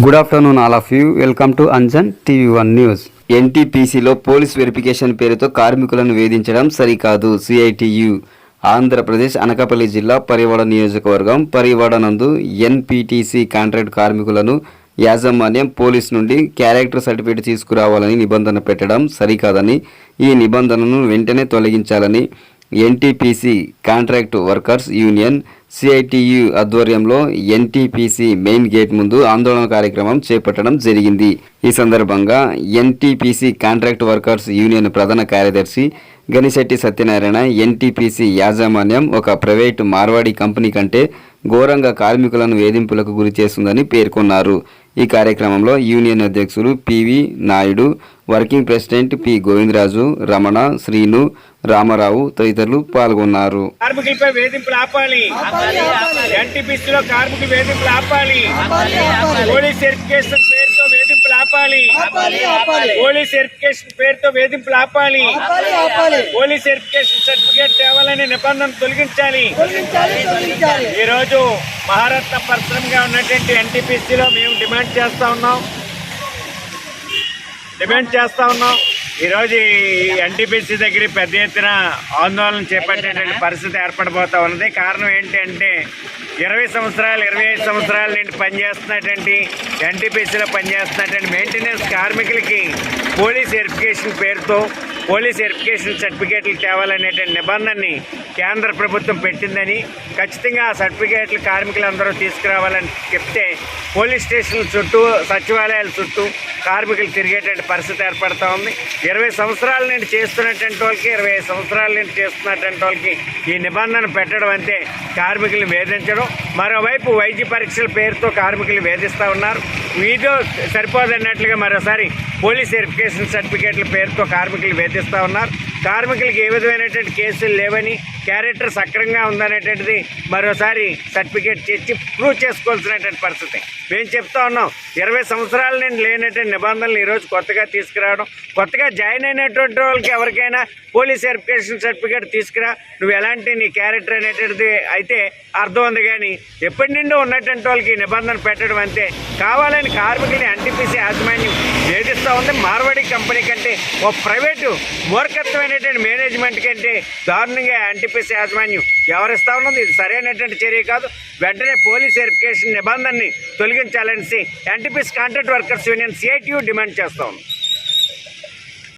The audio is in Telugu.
Good afternoon all of you. Welcome to Anjan TV one news. ఎన్టీపీసీలో పోలీస్ వెరిఫికేషన్ పేరుతో కార్మికులను వేధించడం సరికాదు. సిఐటియు ఆంధ్రప్రదేశ్ అనకాపల్లి జిల్లా పరివాడ నియోజకవర్గం పరివాడ నందు ఎన్పీటీసీ కాంట్రాక్ట్ కార్మికులను యాజమాన్యం పోలీస్ నుండి క్యారెక్టర్ సర్టిఫికేట్ తీసుకురావాలని నిబంధన పెట్టడం సరికాదని, ఈ నిబంధనను వెంటనే తొలగించాలని NTPC contract workers union CITU ఆధ్వర్యంలో ఎన్టీపీసీ మెయిన్ గేట్ ముందు ఆందోళన కార్యక్రమం చేపట్టడం జరిగింది. ఈ సందర్భంగా ఎన్టీపీసీ కాంట్రాక్ట్ వర్కర్స్ యూనియన్ ప్రధాన కార్యదర్శి గనిశెట్టి సత్యనారాయణ, ఎన్టీపీసీ యాజమాన్యం ఒక ప్రైవేటు మార్వాడి కంపెనీ కంటే ఘోరంగా కార్మికులను వేధింపులకు గురి చేస్తుందని పేర్కొన్నారు. ఈ కార్యక్రమంలో యూనియన్ అధ్యక్షులు PV Naidu, working president P Govindaraju, Ramana, Srinu, Ramarao తదితరులు పాల్గొన్నారు. కార్మికులపై వేధింపులు ఆపాలి, ఎన్టీపీసీలో కార్మికుల వేధింపులు ఆపాలి, పోలీస్ వెరిఫికేషన్ పేరుతో వేధింపులు ఆపాలి, పోలీస్ వెరిఫికేషన్ పేరుతో వేధింపులు ఆపాలి, పోలీస్ వెరిఫికేషన్ సర్టిఫికేట్ తేవాలనే నిబంధన తొలగించాలి. ఈ రోజు మహారత్న పరిశ్రమగా ఉన్నటువంటి ఎన్టీపీసీలో మేము డిమాండ్ చేస్తా ఉన్నాం. ఈరోజు ఈ ఎన్టీపీసీ దగ్గర పెద్ద ఎత్తున ఆందోళన చేపట్టేటువంటి పరిస్థితి ఏర్పడబోతా ఉన్నది. కారణం ఏంటి అంటే 20 సంవత్సరాలు 25 సంవత్సరాల నుండి పనిచేస్తున్నటువంటి ఎన్టీపీసీలో పనిచేస్తున్నటువంటి మెయింటెనెన్స్ కార్మికులకి పోలీస్ వెరిఫికేషన్ పేరుతో పోలీస్ వెరిఫికేషన్ సర్టిఫికేట్లు తేవాలనేటువంటి నిబంధనని కేంద్ర ప్రభుత్వం పెట్టిందని, ఖచ్చితంగా ఆ సర్టిఫికేట్లు కార్మికులందరూ తీసుకురావాలని చెప్తే పోలీస్ స్టేషన్ల చుట్టూ, సచివాలయాల చుట్టూ కార్మికులు తిరిగేటువంటి పరిస్థితి ఏర్పడుతూ ఉంది. 20 సంవత్సరాల నుండి చేస్తున్నటువంటి వాళ్ళకి, 25 సంవత్సరాల నుండి చేస్తున్నటువంటి వాళ్ళకి ఈ నిబంధన పెట్టడం అంటే కార్మికులు వేధించడం. మరోవైపు వైద్య పరీక్షల పేరుతో కార్మికులు వేధిస్తూ ఉన్నారు. వీధో సరిపోదన్నట్లుగా మరోసారి పోలీస్ వెరిఫికేషన్ సర్టిఫికేట్ల పేరుతో కార్మికులు వేధిస్తూ ఉన్నారు. కార్మికులకి ఏ విధమైనటువంటి కేసులు లేవని, క్యారెక్టర్ సక్రంగా ఉందనేటువంటిది మరోసారి సర్టిఫికేట్ చేసి ప్రూవ్ చేసుకోవాల్సినటువంటి పరిస్థితి. మేము చెప్తా ఉన్నాం, 20 సంవత్సరాల నుండి లేనటువంటి నిబంధనలు ఈరోజు కొత్తగా తీసుకురావడం, కొత్తగా జాయిన్ అయినటువంటి వాళ్ళకి ఎవరికైనా పోలీస్ వెరిఫికేషన్ సర్టిఫికేట్ తీసుకురా, నువ్వు ఎలాంటి నీ క్యారెక్టర్ అనేటువంటిది అయితే అర్థం ఉంది. కానీ ఎప్పటి నుండో ఉన్నటువంటి వాళ్ళకి నిబంధన పెట్టడం అంతే కావాలని కార్మికుల్ని ఎన్టీపీసీ యాజమాన్యం వేధిస్తూ ఉంది. మార్వాడి కంపెనీ కంటే ఒక ప్రైవేటు మూర్ఖత్వమైనటువంటి మేనేజ్మెంట్ కంటే దారుణంగా ఎన్టీపీసీ యాజమాన్యం వ్యవహరిస్తూ ఉన్నది. ఇది సరైనటువంటి చర్య కాదు. వెంటనే పోలీస్ వెరిఫికేషన్ నిబంధనని తొలగించాలని NTPC contract workers union CITU demand చేస్తూ ఉంది.